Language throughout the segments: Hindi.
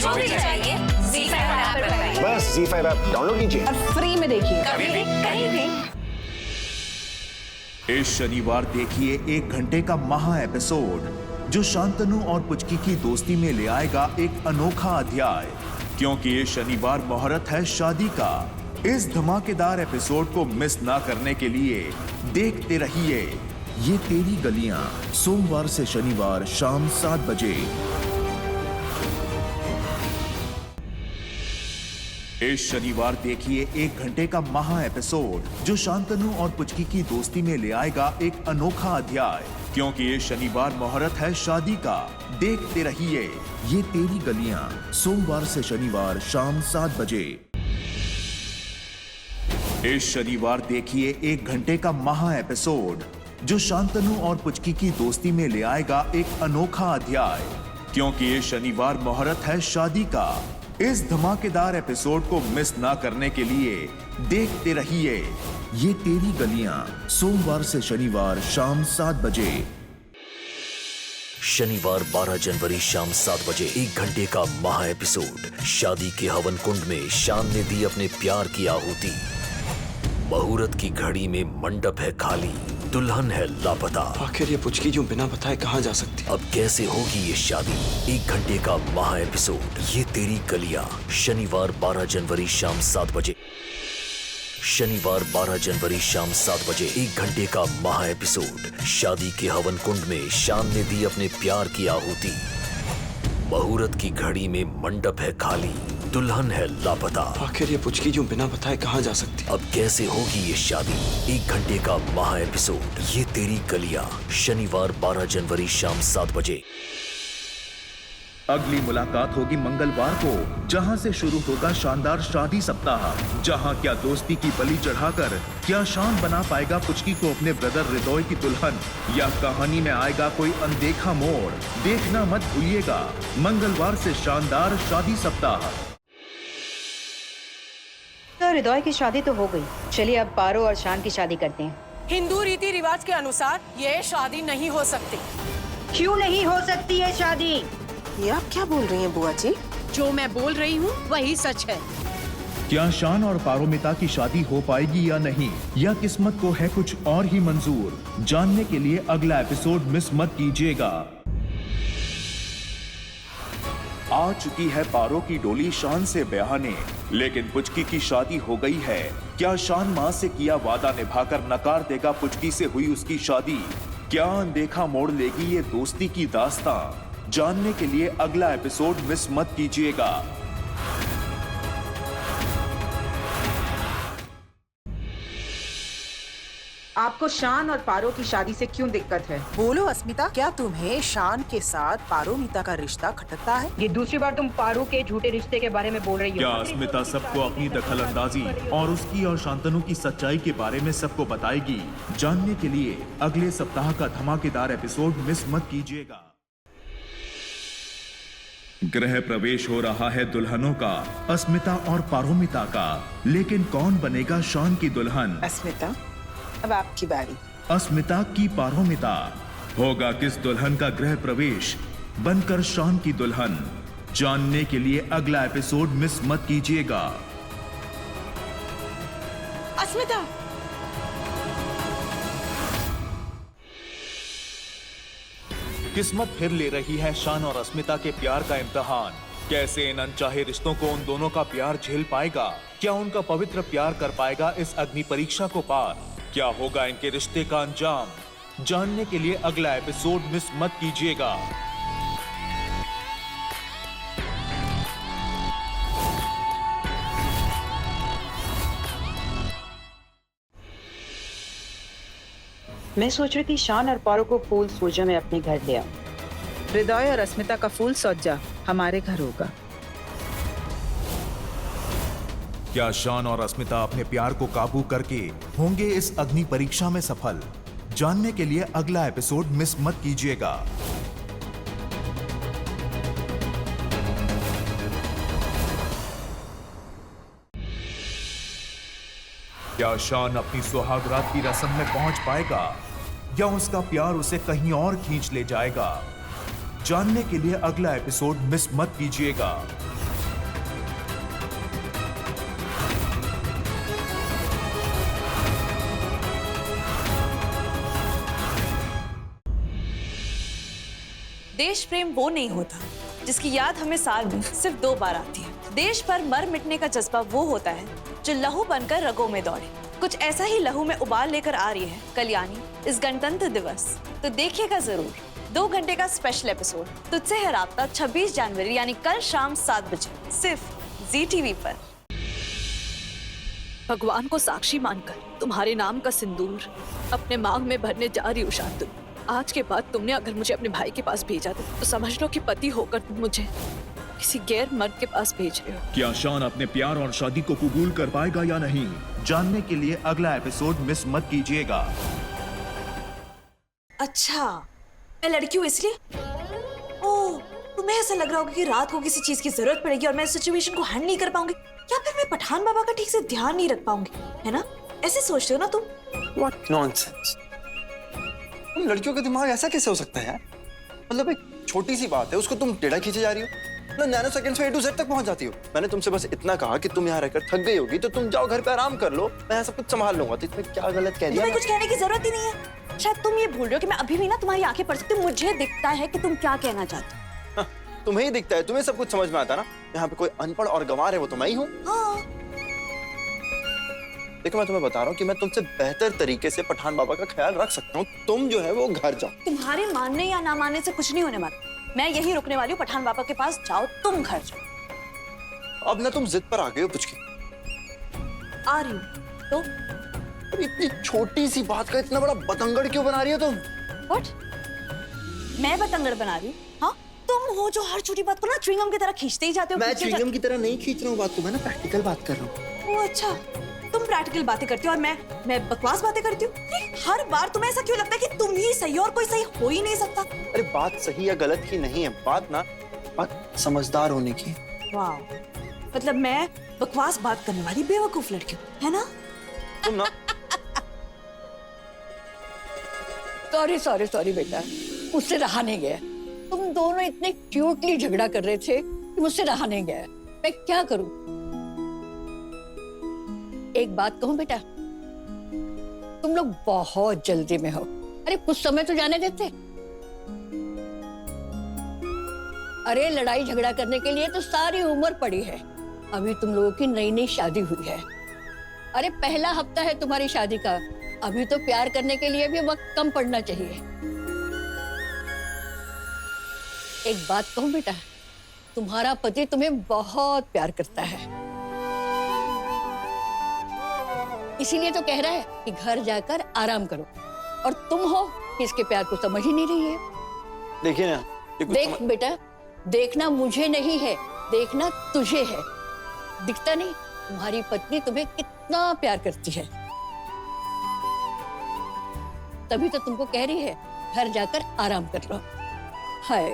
जो भी चाहिए ZEE5 ऐप पर पाइए। बस ZEE5 ऐप डाउनलोड कीजिए और फ्री में देखिए, कभी भी कहीं भी। इस शनिवार देखिए 1 घंटे का महा एपिसोड जो शांतनु और पुचकी की दोस्ती में ले आएगा एक अनोखा अध्याय, क्योंकि इस शनिवार मुहूर्त है शादी का। इस धमाकेदार एपिसोड को मिस ना करने के लिए देखते रहिए ये तेरी गलियां, सोमवार से शनिवार शाम 7 बजे। इस शनिवार देखिए 1 घंटे का महा एपिसोड जो शांतनु और पुचकी की दोस्ती में ले आएगा एक अनोखा अध्याय, क्योंकि इस शनिवार मुहूर्त है शादी का। देखते रहिए ये तेरी गलियां, सोमवार से शनिवार शाम 7 बजे। इस शनिवार देखिए 1 घंटे का महा एपिसोड जो शांतनु और पुचकी की दोस्ती में ले आएगा एक अनोखा अध्याय, क्योंकि इस शनिवार मुहूर्त है शादी का। इस धमाकेदार एपिसोड को मिस ना करने के लिए देखते रहिए ये तेरी गलियां, सोमवार से शनिवार शाम 7 बजे। शनिवार 12 जनवरी शाम 7 बजे 1 घंटे का महा एपिसोड। शादी के हवन कुंड में शान ने दी अपने प्यार की आहुति। मुहूर्त की घड़ी में मंडप है खाली, दुल्हन है लापता। आखिर ये पुचकी जो बिना बताए कहाँ जा सकती? अब कैसे होगी ये शादी? 1 घंटे का महा एपिसोड ये तेरी गलियां, शनिवार 12 जनवरी शाम 7 बजे। शनिवार 12 जनवरी शाम 7 बजे 1 घंटे का महा एपिसोड। शादी के हवन कुंड में शान ने दी अपने प्यार की आहुति। मुहूर्त की घड़ी में मंडप है खाली, दुल्हन है लापता। आखिर ये पुचकी जो बिना बताए कहाँ जा सकती? अब कैसे होगी ये शादी? 1 घंटे का महा एपिसोड ये तेरी गलियां, शनिवार 12 जनवरी शाम 7 बजे। अगली मुलाकात होगी मंगलवार को, जहां से शुरू होगा शानदार शादी सप्ताह। जहां क्या दोस्ती की बलि चढ़ाकर क्या शान बना पाएगा पुचकी को अपने ब्रदर हृदय की दुल्हन, या कहानी में आएगा कोई अनदेखा मोड़? देखना मत भूलिएगा मंगलवार से शानदार शादी सप्ताह। तो हृदय की शादी तो हो गई, चलिए अब पारो और शान की शादी करते हैं। हिंदू रीति रिवाज के अनुसार ये शादी नहीं हो सकती। क्यों नहीं हो सकती है शादी? ये आप क्या बोल रही हैं बुआ जी? जो मैं बोल रही हूँ वही सच है। क्या शान और पारोमिता की शादी हो पाएगी या नहीं, या किस्मत को है कुछ और ही मंजूर? जानने के लिए अगला एपिसोड मिस मत कीजिएगा। आ चुकी है पारो की डोली शान से ब्याहने, लेकिन पुचकी की शादी हो गई है। क्या शान मां से किया वादा निभाकर नकार देगा पुचकी से हुई उसकी शादी? क्या अनदेखा मोड़ लेगी ये दोस्ती की दास्तां? जानने के लिए अगला एपिसोड मिस मत कीजिएगा। आपको शान और पारो की शादी से क्यों दिक्कत है? बोलो अस्मिता, क्या तुम्हें शान के साथ पारोमिता का रिश्ता खटकता है? ये दूसरी बार तुम पारो के झूठे रिश्ते के बारे में बोल रही हो। क्या अस्मिता सबको अपनी दखलंदाजी और उसकी और शांतनु की सच्चाई के बारे में सबको बताएगी? जानने के लिए अगले सप्ताह का धमाकेदार एपिसोड मिस मत कीजिएगा। गृह प्रवेश हो रहा है दुल्हनों का, अस्मिता और पारोमिता का, लेकिन कौन बनेगा शान की दुल्हन? अस्मिता, अब आपकी बारी। अस्मिता की पारोमिता, होगा किस दुल्हन का गृह प्रवेश बनकर शान की दुल्हन? जानने के लिए अगला एपिसोड मिस मत कीजिएगा। अस्मिता, किस्मत फिर ले रही है शान और अस्मिता के प्यार का इम्तिहान। कैसे इन अनचाहे रिश्तों को उन दोनों का प्यार झेल पाएगा? क्या उनका पवित्र प्यार कर पाएगा इस अग्नि परीक्षा को पार? क्या होगा इनके रिश्ते का अंजाम? जानने के लिए अगला एपिसोड मिस मत कीजिएगा। मैं सोच रही थी शान और पारो को फूल सोजा में अपने घर ले आऊं। हृदय और अस्मिता का फूल सज्जा हमारे घर होगा। क्या शान और अस्मिता अपने प्यार को काबू करके होंगे इस अग्नि परीक्षा में सफल? जानने के लिए अगला एपिसोड मिस मत कीजिएगा। क्या शान अपनी सुहागरात की रस्म में पहुंच पाएगा, या उसका प्यार उसे कहीं और खींच ले जाएगा? जानने के लिए अगला एपिसोड मिस मत कीजिएगा। देश प्रेम वो नहीं होता जिसकी याद हमें साल में सिर्फ 2 बार आती है। देश पर मर मिटने का जज्बा वो होता है जो लहू बनकर रगों में दौड़े। कुछ ऐसा ही लहू में उबाल लेकर आ रही है कल्याणी इस गणतंत्र दिवस। तो देखिएगा जरूर 2 घंटे का स्पेशल एपिसोड तुझसे है राब्ता 26 जनवरी यानी कल शाम 7 बजे सिर्फ जी टीवी पर। भगवान को साक्षी मानकर तुम्हारे नाम का सिंदूर अपने मांग में भरने जा रही हूँ शांतनु। आज के बाद तुमने अगर मुझे अपने भाई के पास भेजा तो समझ लो कि पति होकर तुम मुझे किसी गैर मर्द के पास भेज रहे हो। क्या शान अपने प्यार और शादी को कबूल कर पाएगा या नहीं, जानने के लिए अगला एपिसोड मिस मत कीजिएगा। अच्छा मैं लड़की हूँ इसलिए? ओह, तुम्हें ऐसा लग रहा होगा कि रात को किसी चीज की जरूरत पड़ेगी और मैं इस सिचुएशन को हैंडल नहीं कर पाऊंगी, या फिर मैं पठान बाबा का ठीक से ध्यान नहीं रख पाऊंगी, है ना? ऐसे सोचते हो ना तुम? What nonsense! तुम लड़कियों का दिमाग ऐसा कैसे हो सकता है यार? मतलब एक छोटी सी बात है उसको तुम टेढ़ा खींचे जा रही हो, ना नैनो सेकंड्स में A to Z तक पहुंच जाती हो। मैंने तुमसे बस इतना कहा कि तुम यहाँ रहकर थक गई होगी तो तुम जाओ घर पे आराम कर लो, मैं सब कुछ संभाल लूंगा। तो इसमें क्या गलत कह दिया? तुम्हें कुछ कहने की जरूरत ही नहीं है। शायद तुम ये भूल रहे हो कि मैं अभी भी ना तुम्हारी आंखें पढ़ सकती हूँ। मुझे दिखता है कि तुम क्या कहना चाहते हो। हाँ, तुम्हें ही दिखता है, तुम्हें सब कुछ समझ में आता ना। यहाँ पे कोई अनपढ़ और गंवार है वो तो मैं ही हूँ। हाँ। देखो मैं तुम्हें बता रहा हूँ कि मैं तुमसे बेहतर तरीके से पठान बाबा का ख्याल रख सकता हूँ। तुम जो है वो घर जाओ। तुम्हारे मानने या ना मानने से कुछ नहीं होने वाला। मैं यही रुकने वाली हूँ, पठान बाबा के पास जाओ, तुम घर जाओ। अब ना तुम जिद पर आ गए हो पुचकी। आ रही हूँ तो? इतनी छोटी सी बात का इतना बड़ा बतंगड़ क्यों बना रही हो तुम? What? मैं बतंगड़ बना रही हूँ? हाँ? तुम हो जो हर छोटी बात को ना च्युइंगम की तरह खींचते ही जाते हो। मैं च्युइंगम की तरह नहीं खींच रहा हूँ बात को, मैं ना प्रैक्टिकल बात कर रहा हूँ। ओह अच्छा, तुम प्रैक्टिकल बातें करती हो और मैं बकवास बातें करती हूँ। हर बार तुम्हें ऐसा क्यों लगता है कि तुम ही सही और कोई सही हो ही नहीं सकता? अरे बात सही या गलत की नहीं है, बात समझदार होने की। वाह, मतलब मैं बकवास बात करने वाली बेवकूफ लड़की हूँ, है ना? तुम ना सॉरी बेटा, मुझसे रहा नहीं गया। तुम दोनों इतने क्यूटली झगड़ा कर रहे थे कि मुझसे रहा नहीं गया। मैं क्या करूं? एक बात कहूं बेटा, तुम लोग बहुत जल्दी में हो। अरे कुछ समय तो जाने देते। अरे लड़ाई झगड़ा करने के लिए तो सारी उम्र पड़ी है। अभी तुम लोगों की नई नई शादी हुई है। अरे पहला हफ्ता है तुम्हारी शादी का, अभी तो प्यार करने के लिए भी वक्त कम पड़ना चाहिए। एक बात कहूं बेटा, तुम्हारा पति तुम्हें बहुत प्यार करता है, इसीलिए तो कह रहा है कि घर जाकर आराम करो, और तुम हो कि इसके प्यार को समझ ही नहीं रही है। देखिए ना, देख बेटा, देखना मुझे नहीं है, देखना तुझे है। दिखता नहीं तुम्हारी पत्नी तुम्हें कितना प्यार करती है, तभी तो तुमको कह रही है घर जाकर आराम कर लो। हाय,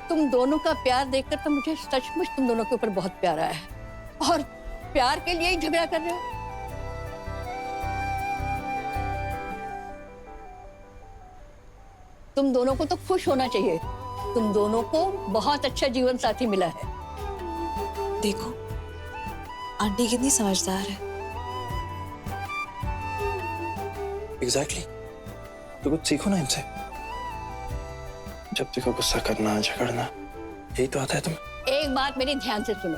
तुम दोनों का प्यार देखकर तो मुझे सचमुच तुम दोनों के ऊपर बहुत प्यार आया है, और प्यार के लिए ही झगड़ा कर रहे हो। तुम दोनों को तो खुश होना चाहिए, तुम दोनों को बहुत अच्छा जीवन साथी मिला है। देखो आंटी कितनी समझदार है। एग्जैक्टली, तो कुछ सीखो ना इनसे। जब देखो गुस्सा करना, झगड़ना, यही तो आता है तुम्हें। एक बात मेरी ध्यान से सुनो,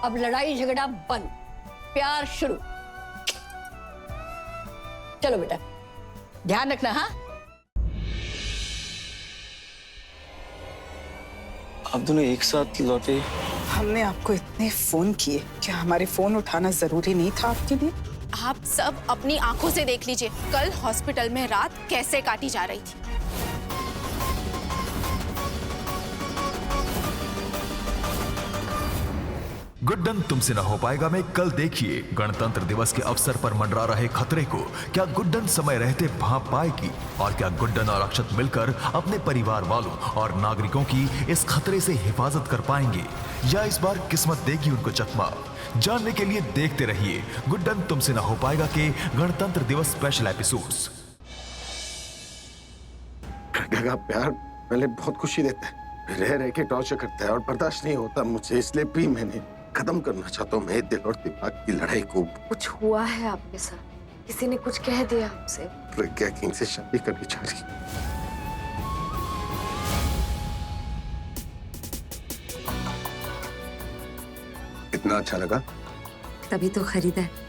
अब लड़ाई झगड़ा बंद, प्यार शुरू। चलो बेटा, ध्यान रखना। हाँ, आप दोनों एक साथ लौटे। हमने आपको इतने फोन किए, क्या हमारे फोन उठाना जरूरी नहीं था आपके लिए? आप सब अपनी आंखों से देख लीजिए कल हॉस्पिटल में रात कैसे काटी जा रही थी। गुड्डन तुमसे न हो पाएगा में कल देखिए गणतंत्र दिवस के अवसर पर मंडरा रहे खतरे को क्या गुड्डन समय रहते भांप पाएगी, और क्या गुड्डन और अक्षत मिलकर अपने परिवार वालों और नागरिकों की इस खतरे से हिफाजत कर पाएंगे, या इस बार किस्मत देगी उनको चकमा। जानने के लिए देखते रहिए गुड्डन तुमसे न हो पाएगा के गणतंत्र दिवस स्पेशल एपिसोड्स। प्रज्ञा का प्यार पहले बहुत खुशी देता है, रह रह के टॉर्चर करता है और बर्दाश्त नहीं होता मुझे, इसलिए भी मैंने खत्म करना चाहता हूँ मैं दिल और दिमाग की लड़ाई को। कुछ हुआ है आपके साथ? किसी ने कुछ कह दिया आपसे? प्रज्ञा किंग से शादी करनी चाह रही। कितना अच्छा लगा? तभी तो खरीदा है।